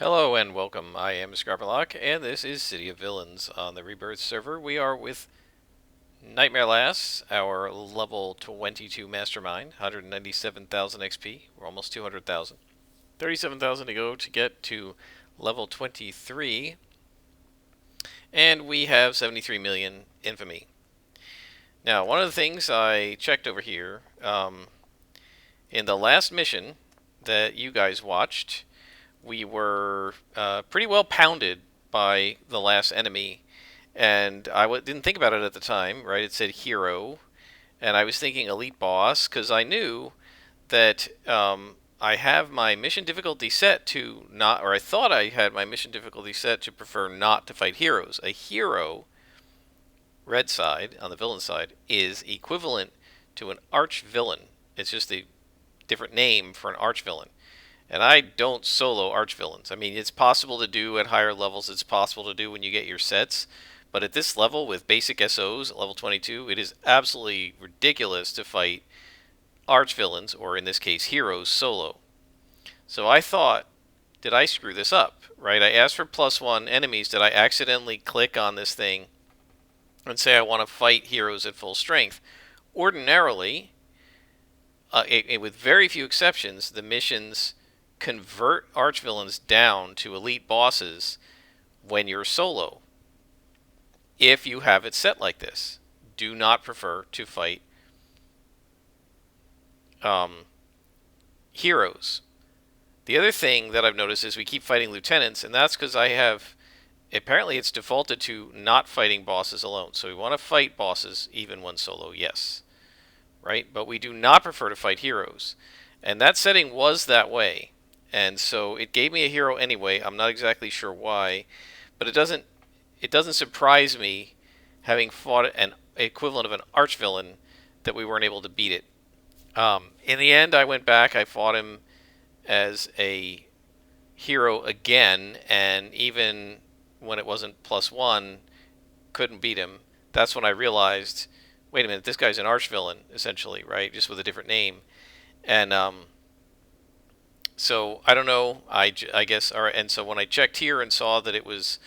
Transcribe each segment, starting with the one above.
Hello and welcome. I am Scarperlock, and this is City of Villains on the Rebirth server. We are with Nightmare Lass, our level 22 Mastermind, 197,000 XP. We're almost 200,000. 37,000 to go to get to level 23, and we have 73 million infamy. Now, one of the things I checked over here, in the last mission that you guys watched, we were pretty well pounded by the last enemy, and didn't think about it at the time, right? It said hero, and I was thinking elite boss because I knew that I have my mission difficulty set to not, or I thought I had my mission difficulty set to prefer not to fight heroes. A hero, red side, on the villain side, is equivalent to an arch villain. It's just a different name for an arch villain. And I don't solo archvillains. I mean, it's possible to do at higher levels. It's possible to do when you get your sets. But at this level, with basic SOs at level 22, it is absolutely ridiculous to fight archvillains, or in this case, heroes, solo. So I thought, did I screw this up? Right? I asked for +1 enemies. Did I accidentally click on this thing and say I want to fight heroes at full strength? Ordinarily, with very few exceptions, the missions convert archvillains down to elite bosses when you're solo. If you have it set like this, do not prefer to fight heroes. The other thing that I've noticed is we keep fighting lieutenants, and that's because apparently it's defaulted to not fighting bosses alone. So we want to fight bosses even when solo, yes. Right? But we do not prefer to fight heroes. And that setting was that way. And so it gave me a hero anyway. I'm not exactly sure why, but it doesn't surprise me, having fought an equivalent of an archvillain, that we weren't able to beat it. In the end, I went back. I fought him as a hero again, and even when it wasn't +1, couldn't beat him. That's when I realized, wait a minute, this guy's an archvillain, essentially, right? Just with a different name. And so I don't know. I guess. All right. And so when I checked here and saw that it was,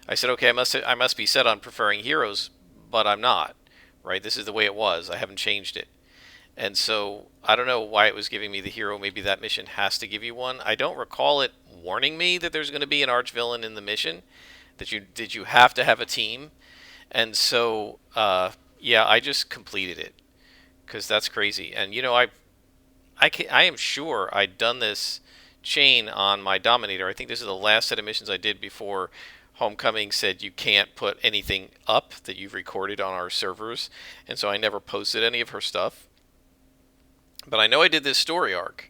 I said, okay, I must be set on preferring heroes, but I'm not. Right. This is the way it was. I haven't changed it. And so I don't know why it was giving me the hero. Maybe that mission has to give you one. I don't recall it warning me that there's going to be an archvillain in the mission. That you have to have a team. And so yeah, I just completed it because that's crazy. And I am sure I'd done this chain on my Dominator. I think this is the last set of missions I did before Homecoming said you can't put anything up that you've recorded on our servers, and so I never posted any of her stuff. But I know I did this story arc,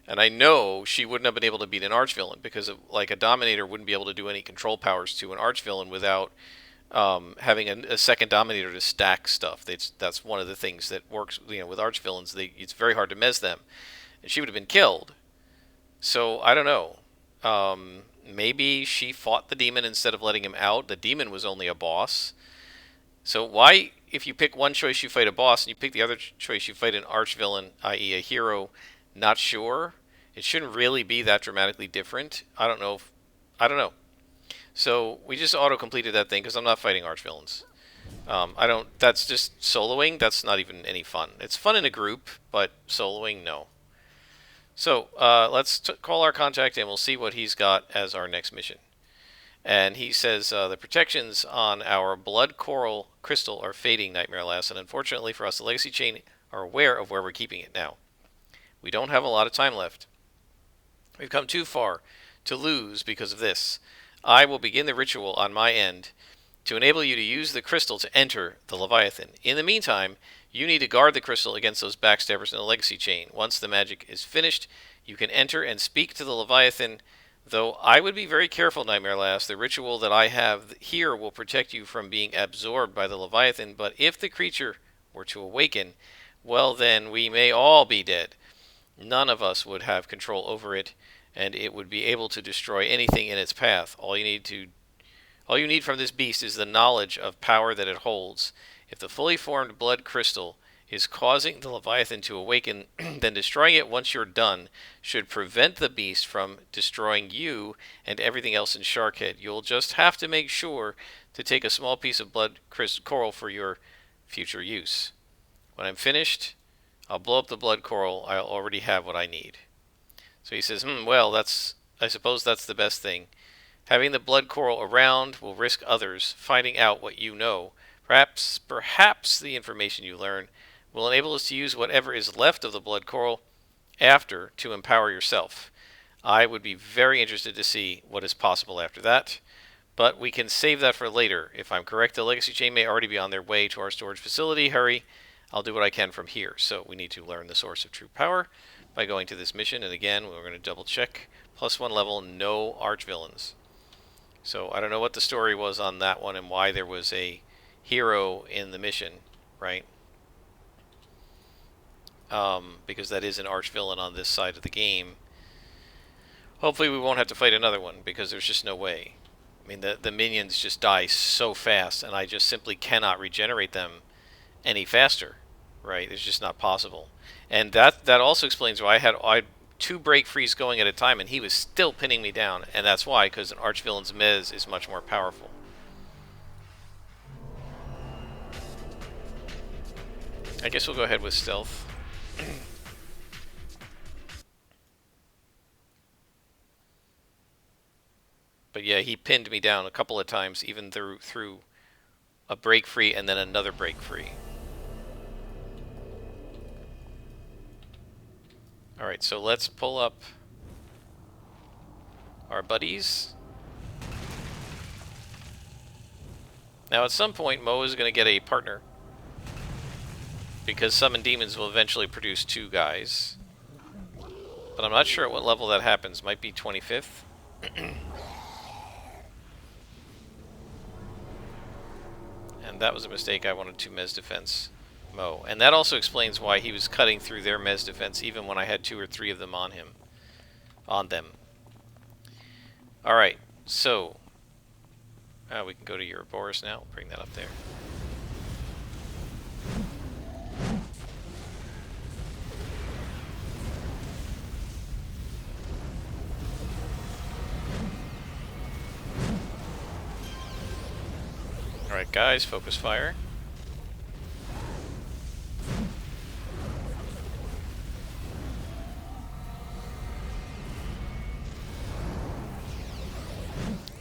and I know she wouldn't have been able to beat an archvillain because like a Dominator wouldn't be able to do any control powers to an archvillain without having a second Dominator to stack stuff. That's one of the things that works. With archvillains, it's very hard to mez them. And she would have been killed. So I don't know. Maybe she fought the demon instead of letting him out. The demon was only a boss. So why, if you pick one choice, you fight a boss, and you pick the other choice, you fight an archvillain, i.e. a hero? Not sure. It shouldn't really be that dramatically different. I don't know. I don't know. So we just auto-completed that thing because I'm not fighting archvillains. That's just soloing. That's not even any fun. It's fun in a group, but soloing, no. So let's call our contact and we'll see what he's got as our next mission. And he says, the protections on our blood coral crystal are fading, Nightmare Lass, and unfortunately for us, the Legacy Chain are aware of where we're keeping it now. We don't have a lot of time left. We've come too far to lose because of this. I will begin the ritual on my end to enable you to use the crystal to enter the Leviathan. In the meantime, you need to guard the crystal against those backstabbers in the Legacy Chain. Once the magic is finished, you can enter and speak to the Leviathan, though I would be very careful, Nightmare Lass. The ritual that I have here will protect you from being absorbed by the Leviathan, but if the creature were to awaken, well then we may all be dead. None of us would have control over it, and it would be able to destroy anything in its path. All you need from this beast is the knowledge of power that it holds. If the fully formed blood crystal is causing the Leviathan to awaken, then destroying it once you're done should prevent the beast from destroying you and everything else in Sharkhead. You'll just have to make sure to take a small piece of blood coral for your future use. When I'm finished, I'll blow up the blood coral. I'll already have what I need. So he says, well, I suppose that's the best thing. Having the blood coral around will risk others finding out what you know. Perhaps the information you learn will enable us to use whatever is left of the blood coral after to empower yourself. I would be very interested to see what is possible after that, but we can save that for later. If I'm correct, the legacy chain may already be on their way to our storage facility. Hurry, I'll do what I can from here. So we need to learn the source of true power by going to this mission, and again, we're going to double check. +1 level, no archvillains. So I don't know what the story was on that one and why there was a hero in the mission, right? Because that is an archvillain on this side of the game. Hopefully we won't have to fight another one, because there's just no way. I mean, the minions just die so fast, and I just simply cannot regenerate them any faster, right? It's just not possible. And that also explains why I had 2 break frees going at a time, and he was still pinning me down. And that's why, because an archvillain's mez is much more powerful. I guess we'll go ahead with stealth. But yeah, he pinned me down a couple of times, even through a break free and then another break free. Alright, so let's pull up our buddies. Now at some point Mo is going to get a partner, because Summon Demons will eventually produce 2 guys. But I'm not sure at what level that happens. Might be 25th. And that was a mistake. I wanted to mez defense Mo. And that also explains why he was cutting through their mez defense even when I had 2 or 3 of them on them. Alright, so we can go to Ouroboros now. Bring that up there. Alright guys, focus fire.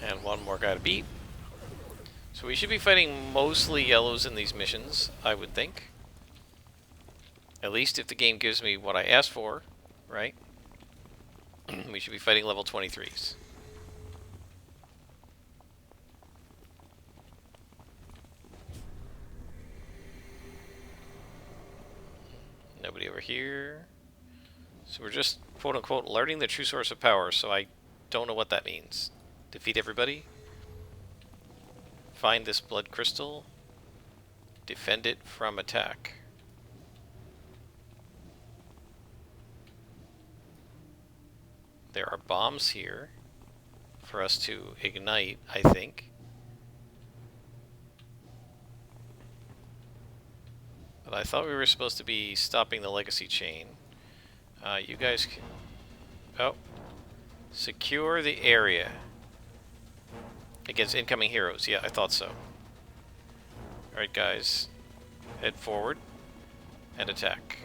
And 1 more guy to beat. So we should be fighting mostly yellows in these missions, I would think. At least if the game gives me what I asked for, right? We should be fighting level 23s. Nobody over here. So we're just, quote-unquote, learning the true source of power, so I don't know what that means. Defeat everybody. Find this blood crystal. Defend it from attack. There are bombs here for us to ignite, I think. But I thought we were supposed to be stopping the legacy chain. You guys can... Oh. Secure the area against incoming heroes. Yeah, I thought so. Alright, guys. Head forward and attack.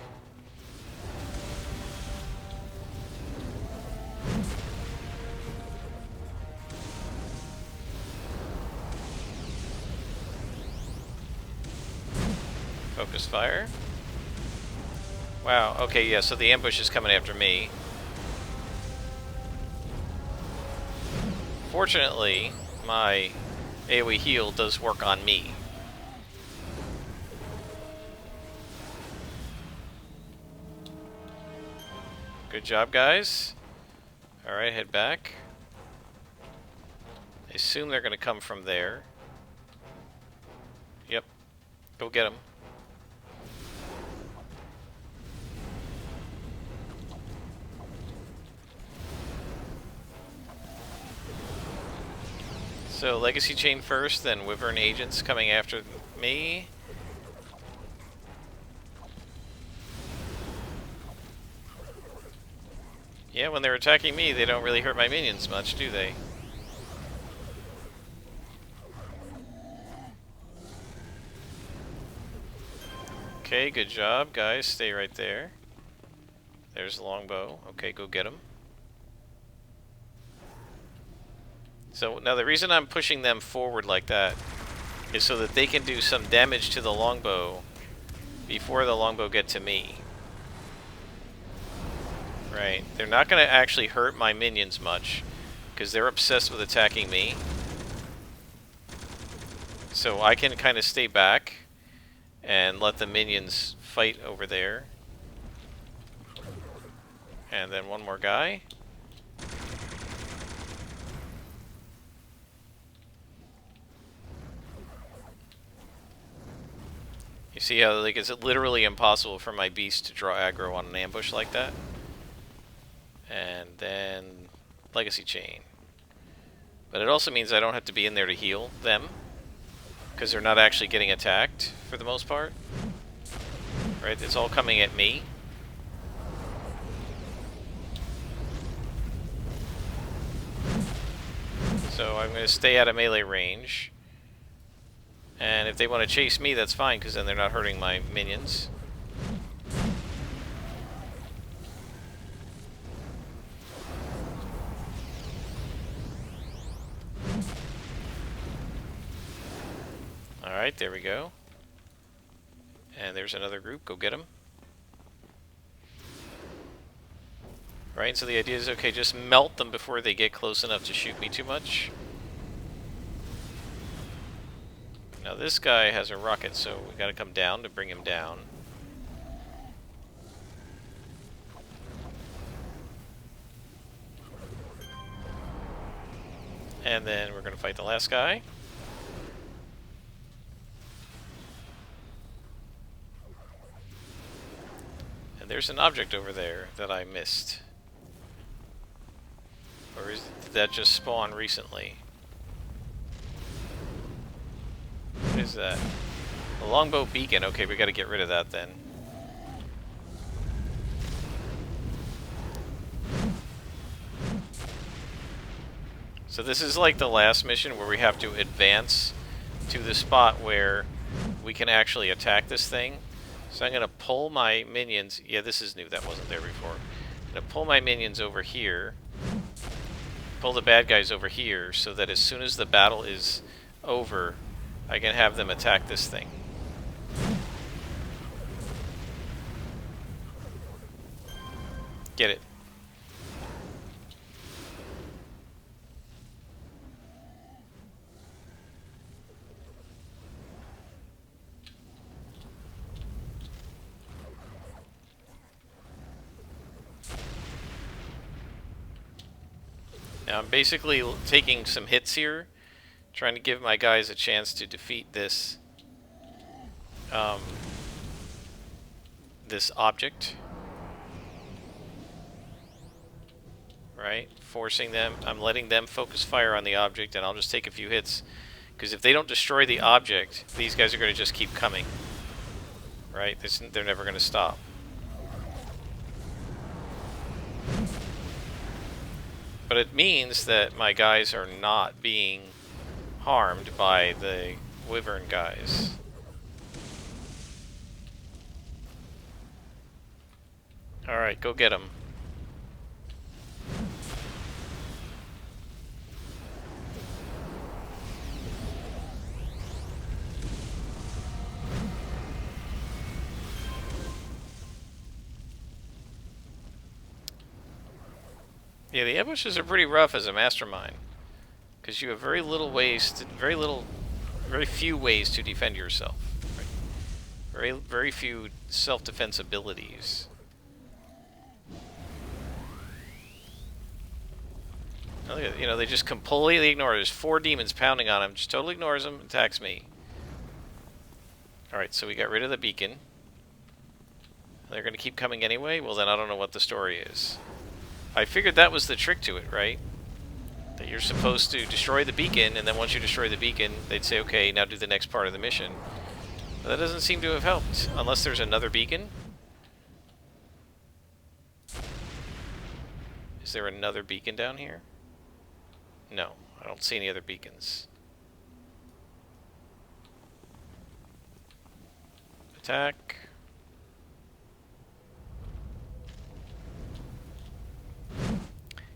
Focus fire. Wow, okay, yeah, so the ambush is coming after me. Fortunately, my AoE heal does work on me. Good job, guys. Alright, head back. I assume they're going to come from there. Yep. Go get them. So, Legacy Chain first, then Wyvern Agents coming after me. Yeah, when they're attacking me, they don't really hurt my minions much, do they? Okay, good job, guys. Stay right there. There's the longbow. Okay, go get him. So now the reason I'm pushing them forward like that is so that they can do some damage to the longbow before the longbow get to me. Right. They're not going to actually hurt my minions much because they're obsessed with attacking me. So I can kind of stay back and let the minions fight over there. And then one more guy. You see how like it's literally impossible for my beast to draw aggro on an ambush like that? And then Legacy Chain. But it also means I don't have to be in there to heal them, because they're not actually getting attacked for the most part. Right? It's all coming at me. So I'm going to stay out of melee range. And if they want to chase me, that's fine, because then they're not hurting my minions. Alright, there we go. And there's another group. Go get them. Right, so the idea is, okay, just melt them before they get close enough to shoot me too much. Now this guy has a rocket, so we gotta come down to bring him down. And then we're gonna fight the last guy. And there's an object over there that I missed. Or did that just spawn recently? What is that? A longbow beacon. Okay, we gotta get rid of that then. So this is like the last mission where we have to advance to the spot where we can actually attack this thing. So I'm gonna pull my minions. Yeah, this is new. That wasn't there before. I'm gonna pull my minions over here. Pull the bad guys over here so that as soon as the battle is over, I can have them attack this thing. Get it. Now I'm basically taking some hits here, trying to give my guys a chance to defeat this this object. Right? Forcing them. I'm letting them focus fire on the object, and I'll just take a few hits. Because if they don't destroy the object, these guys are going to just keep coming. Right? They're never going to stop. But it means that my guys are not being harmed by the wyvern guys. Alright, go get them. Yeah, the ambushes are pretty rough as a mastermind, because you have very few ways to defend yourself. Right? Very few self-defense abilities. You know, they just completely ignore it. There's 4 demons pounding on him, just totally ignores him, attacks me. Alright, so we got rid of the beacon. They're going to keep coming anyway? Well, then I don't know what the story is. I figured that was the trick to it, right? That you're supposed to destroy the beacon, and then once you destroy the beacon, they'd say, okay, now do the next part of the mission. But that doesn't seem to have helped, unless there's another beacon. Is there another beacon down here? No, I don't see any other beacons. Attack.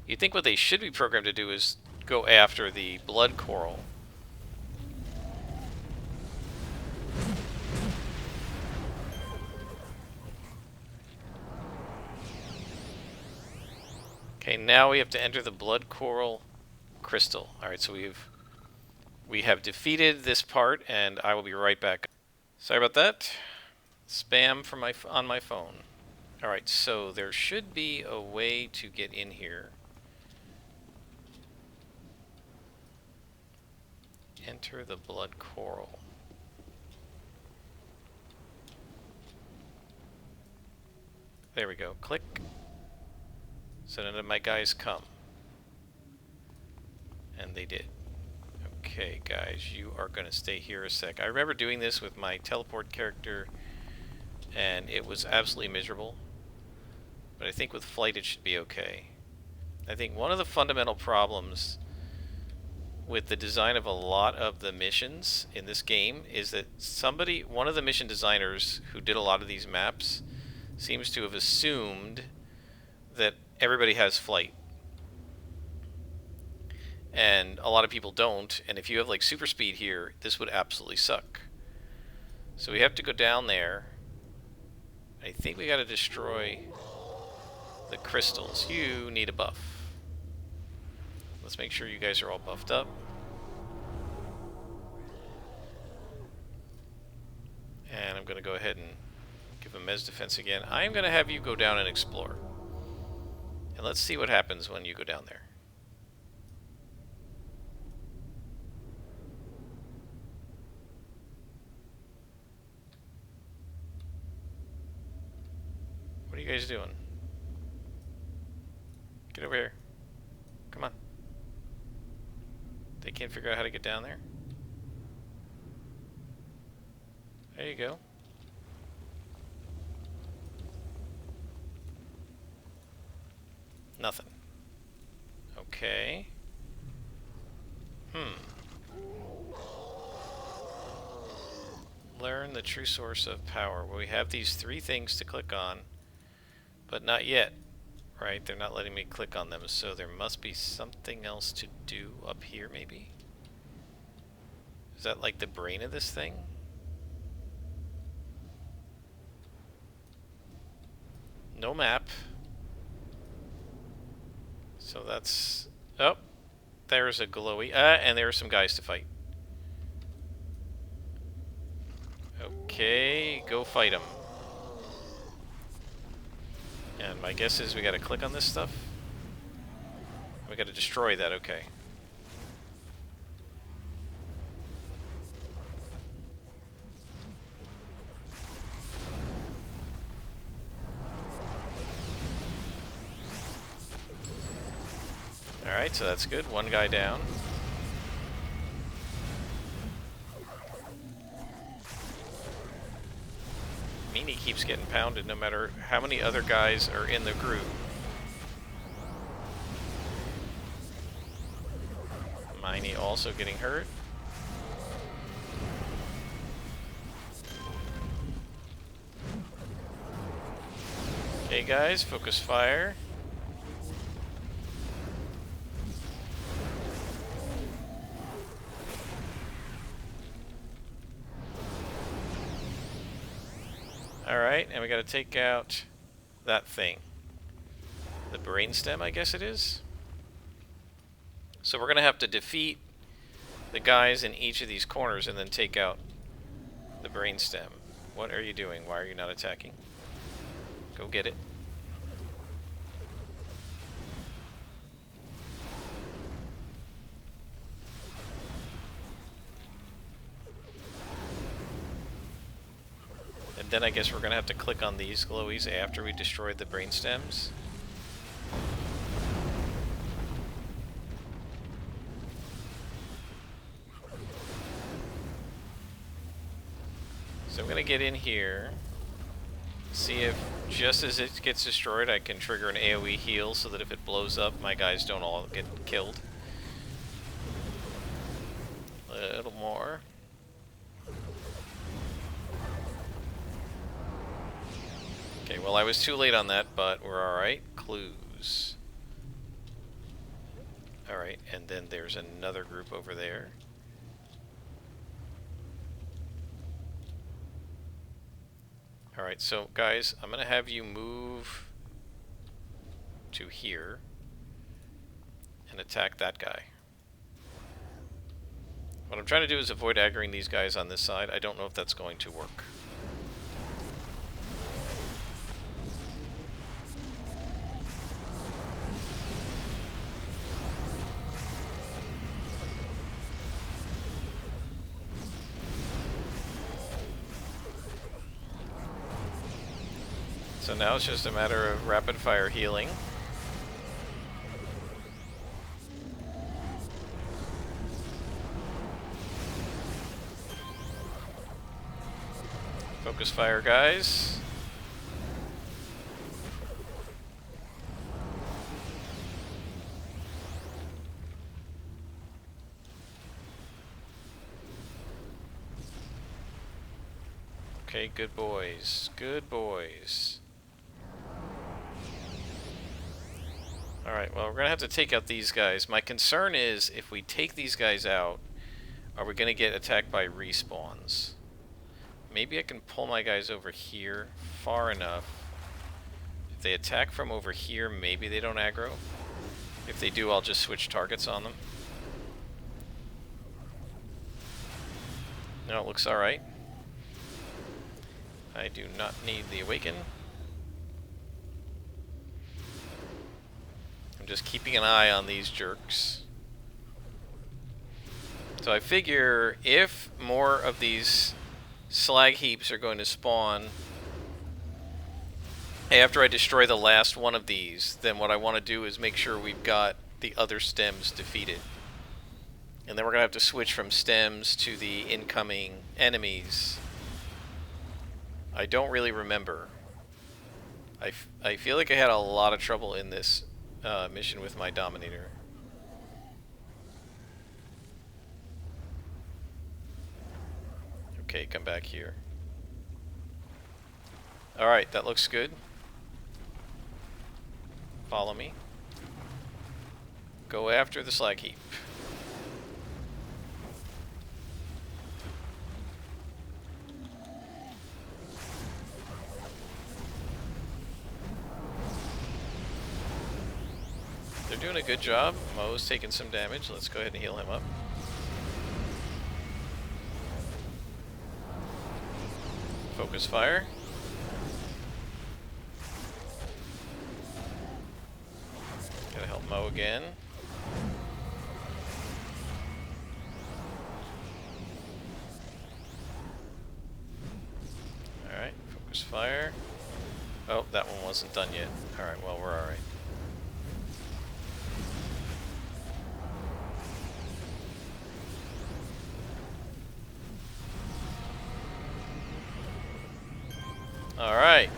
You'd think what they should be programmed to do is go after the blood coral. Okay, now we have to enter the blood coral crystal. Alright, so we have defeated this part, and I will be right back. Sorry about that. Spam from on my phone. Alright, so there should be a way to get in here. Enter the blood coral. There we go. Click. So none of my guys come. And they did. Okay, guys, you are going to stay here a sec. I remember doing this with my teleport character, and it was absolutely miserable. But I think with flight it should be okay. I think one of the fundamental problems with the design of a lot of the missions in this game is that one of the mission designers who did a lot of these maps seems to have assumed that everybody has flight. And a lot of people don't, and if you have like super speed here, this would absolutely suck. So we have to go down there. I think we gotta destroy the crystals. You need a buff. Let's make sure you guys are all buffed up. And I'm gonna go ahead and give a Mez defense again. I'm gonna have you go down and explore. And let's see what happens when you go down there. What are you guys doing? Get over here. Come on. They can't figure out how to get down there? There you go. Nothing. Okay. Learn the true source of power. Well, we have these 3 things to click on, but not yet. Right? They're not letting me click on them, so there must be something else to do up here, maybe? Is that like the brain of this thing? No map. So that's... Oh! There's a glowy. And there are some guys to fight. Okay, go fight them. And my guess is we gotta click on this stuff. We gotta destroy that, okay. Alright, so that's good. One guy down. Meanie keeps getting pounded no matter how many other guys are in the group. Miney also getting hurt. Okay guys, focus fire. Alright, and we gotta take out that thing. The brainstem, I guess it is. So we're gonna have to defeat the guys in each of these corners and then take out the brainstem. What are you doing? Why are you not attacking? Go get it. And then I guess we're gonna have to click on these glowies after we destroyed the brainstems. So I'm gonna get in here, see if just as it gets destroyed, I can trigger an AoE heal so that if it blows up, my guys don't all get killed. A little more. Okay, well I was too late on that, but we're alright. Clues. Alright, and then there's another group over there. Alright, so guys, I'm going to have you move to here and attack that guy. What I'm trying to do is avoid aggroing these guys on this side. I don't know if that's going to work. So now it's just a matter of rapid fire healing. Focus fire, guys. Okay, good boys. Good boys. Alright, well, we're going to have to take out these guys. My concern is, if we take these guys out, are we going to get attacked by respawns? Maybe I can pull my guys over here far enough. If they attack from over here, maybe they don't aggro. If they do, I'll just switch targets on them. No, it looks alright. I do not need the awaken. I'm just keeping an eye on these jerks. So I figure if more of these slag heaps are going to spawn after I destroy the last one of these, then what I want to do is make sure we've got the other stems defeated. And then we're going to have to switch from stems to the incoming enemies. I don't really remember. I feel like I had a lot of trouble in this mission with my Dominator. Okay, come back here. Alright, that looks good. Follow me. Go after the slag heap. They're doing a good job. Mo's taking some damage. Let's go ahead and heal him up. Focus fire. Gotta help Mo again. Alright, focus fire. Oh, that one wasn't done yet. Alright, well, we're alright. Alright,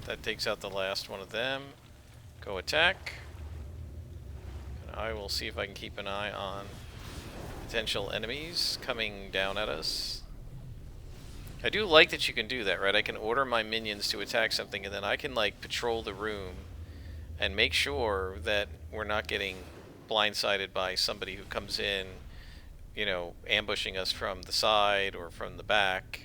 that takes out the last one of them. Go attack. And I will see if I can keep an eye on potential enemies coming down at us. I do like that you can do that, right? I can order my minions to attack something and then I can like patrol the room and make sure that we're not getting blindsided by somebody who comes in, you know, ambushing us from the side or from the back.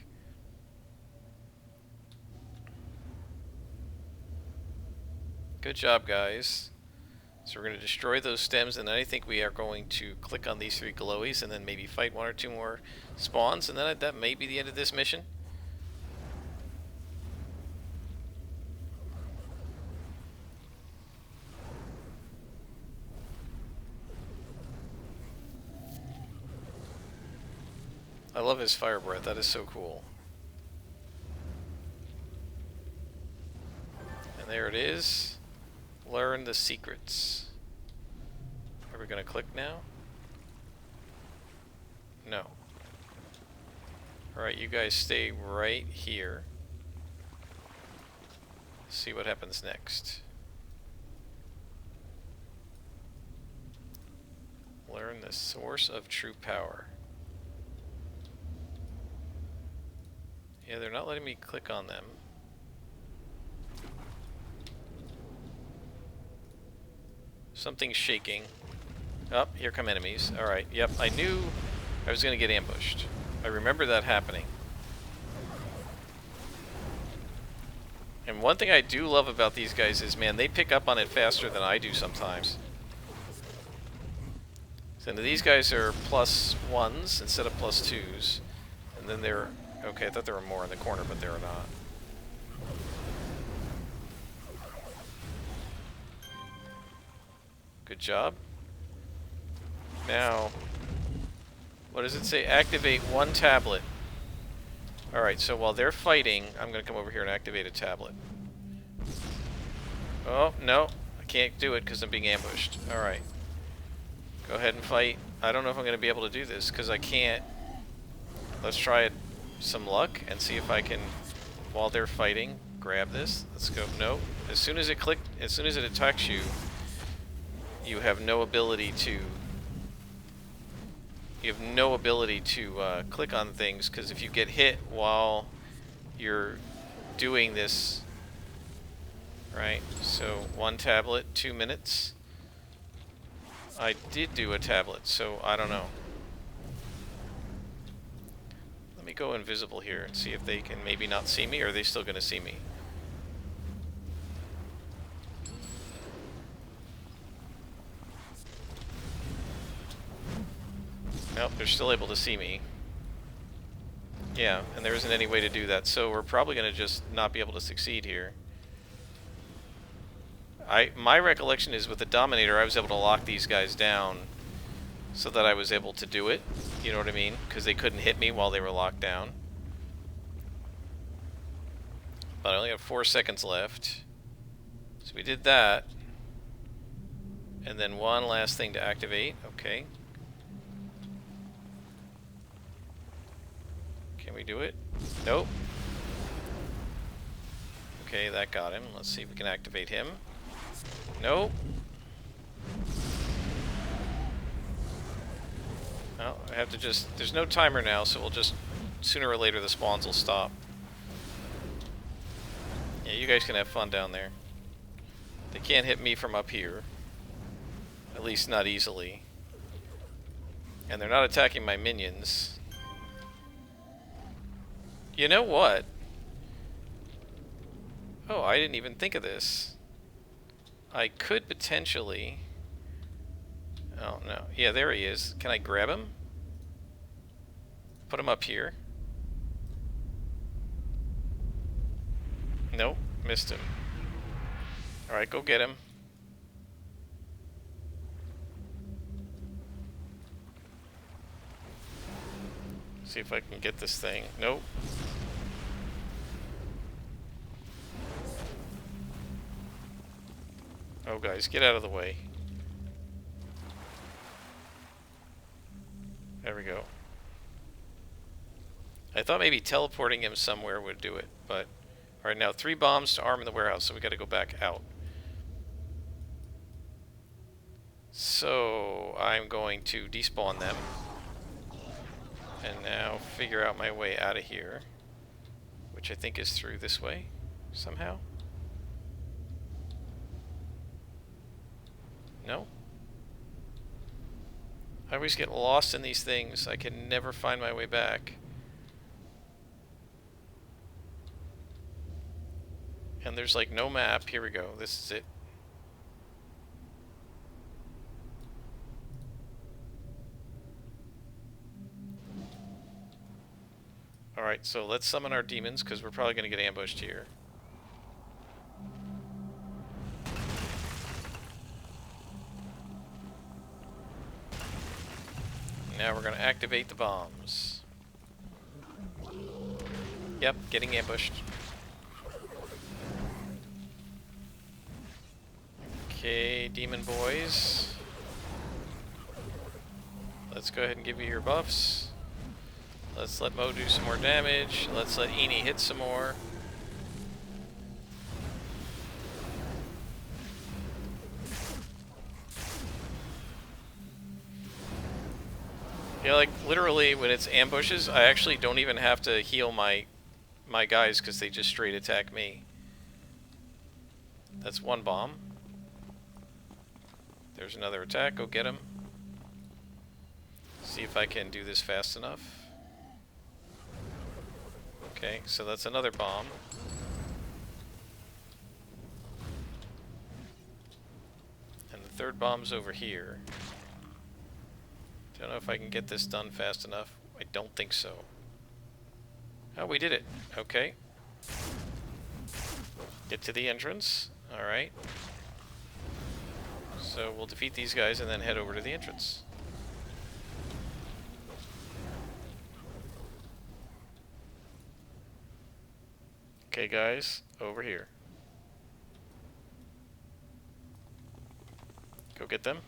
Good job, guys. So we're going to destroy those stems, and then I think we are going to click on these 3 glowies and then maybe fight 1 or 2 more spawns, and then that may be the end of this mission. I love his fire breath. That is so cool. And there it is. Learn the secrets. Are we going to click now? No. Alright, you guys stay right here. see what happens next. Learn the source of true power. Yeah, they're not letting me click on them. Something's shaking. Oh, here come enemies. Alright, yep, I knew I was going to get ambushed. I remember that happening. And one thing I do love about these guys is, man, they pick up on it faster than I do sometimes. So these guys are +1s instead of +2s. And then they're... Okay, I thought there were more in the corner, but there are not. Good job. Now, what does it say? Activate one tablet. Alright, so while they're fighting, I'm going to come over here and activate a tablet. Oh, no. I can't do it because I'm being ambushed. Alright. Go ahead and fight. I don't know if I'm going to be able to do this because I can't. Let's try it. Some luck and see if I can, while they're fighting, grab this. Let's go. No. As soon as it attacks you, you have no ability to... You have no ability to click on things, because if you get hit while you're doing this, right? So 1 tablet, 2 minutes. I did do a tablet, so I don't know. Let me go invisible here and see if they can maybe not see me, or are they still going to see me? Nope, they're still able to see me. Yeah, and there isn't any way to do that, so we're probably going to just not be able to succeed here. My recollection is with the Dominator, I was able to lock these guys down so that I was able to do it. You know what I mean? Because they couldn't hit me while they were locked down. But I only have 4 seconds left. So we did that. And then one last thing to activate. Okay. Can we do it? Nope. Okay, that got him. Let's see if we can activate him. Nope. Well, I have to just... There's no timer now, so we'll just... Sooner or later the spawns will stop. Yeah, you guys can have fun down there. They can't hit me from up here. At least not easily. And they're not attacking my minions. You know what? Oh, I didn't even think of this. I could potentially... Oh, no. Yeah, there he is. Can I grab him? Put him up here. Nope, missed him. Alright, go get him. See if I can get this thing. Nope. Oh, guys, get out of the way. There we go. I thought maybe teleporting him somewhere would do it, but... Alright, now 3 bombs to arm in the warehouse, so we gotta go back out. So, I'm going to despawn them. And now figure out my way out of here. Which I think is through this way, somehow. No? I always get lost in these things. I can never find my way back. And there's like no map. Here we go. This is it. Alright, so let's summon our demons, because we're probably going to get ambushed here. Now we're going to activate the bombs. Yep, getting ambushed. Okay, demon boys. Let's go ahead and give you your buffs. Let's let Mo do some more damage. Let's let Eni hit some more. Yeah, like literally when it's ambushes, I actually don't even have to heal my guys because they just straight attack me. That's one bomb. There's another attack. Go get him. See if I can do this fast enough. Okay, so that's another bomb. And the third bomb's over here. Don't know if I can get this done fast enough. I don't think so. Oh, we did it. Okay. Get to the entrance. Alright. So we'll defeat these guys and then head over to the entrance. Okay, guys, over here. Go get them.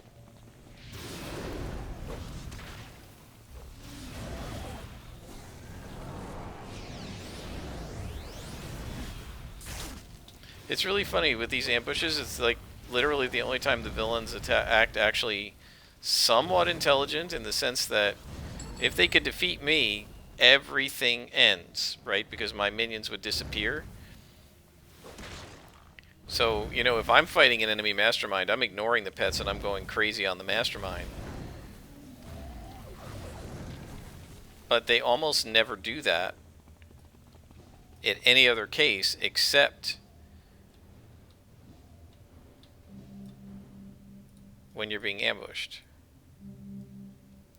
It's really funny with these ambushes. It's like literally the only time the villains act actually somewhat intelligent, in the sense that if they could defeat me, everything ends, right? Because my minions would disappear. So, you know, if I'm fighting an enemy mastermind, I'm ignoring the pets and I'm going crazy on the mastermind. But they almost never do that in any other case except when you're being ambushed.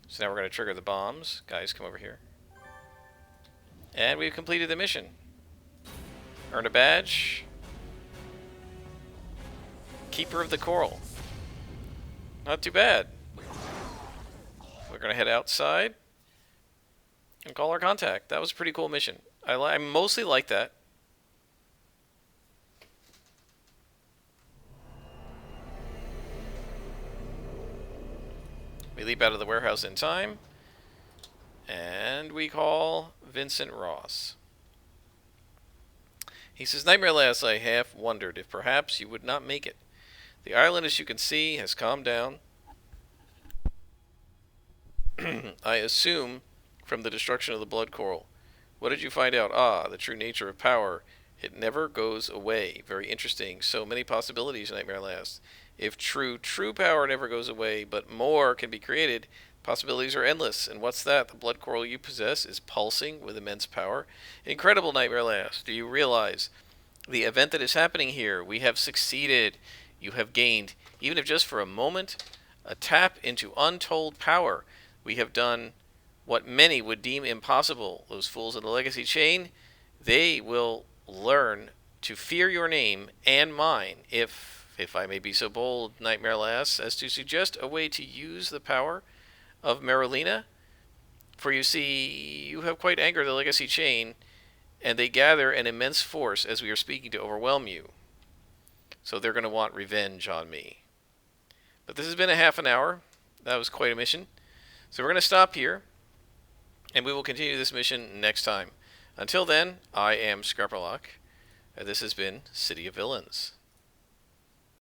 So now we're going to trigger the bombs. Guys, come over here. And we've completed the mission. Earn a badge. Keeper of the Coral. Not too bad. We're going to head outside and call our contact. That was a pretty cool mission. I mostly like that. We leap out of the warehouse in time. And we call Vincent Ross. He says, Nightmare Lass, I half wondered if perhaps you would not make it. The island, as you can see, has calmed down. I assume from the destruction of the blood coral. What did you find out? Ah, the true nature of power. It never goes away. Very interesting. So many possibilities, Nightmare Lass. If true power never goes away, but more can be created, possibilities are endless. And what's that? The blood coral you possess is pulsing with immense power. Incredible, Nightmare Lass. Do you realize the event that is happening here? We have succeeded. You have gained, even if just for a moment, a tap into untold power. We have done what many would deem impossible. Those fools in the legacy chain, they will learn to fear your name and mine, if I may be so bold, Nightmare Lass, as to suggest a way to use the power of Marilena. For you see, you have quite angered the legacy chain, and they gather an immense force as we are speaking to overwhelm you. So they're going to want revenge on me. But this has been a half an hour. That was quite a mission. So we're going to stop here, and we will continue this mission next time. Until then, I am Scarpalock, and this has been City of Villains.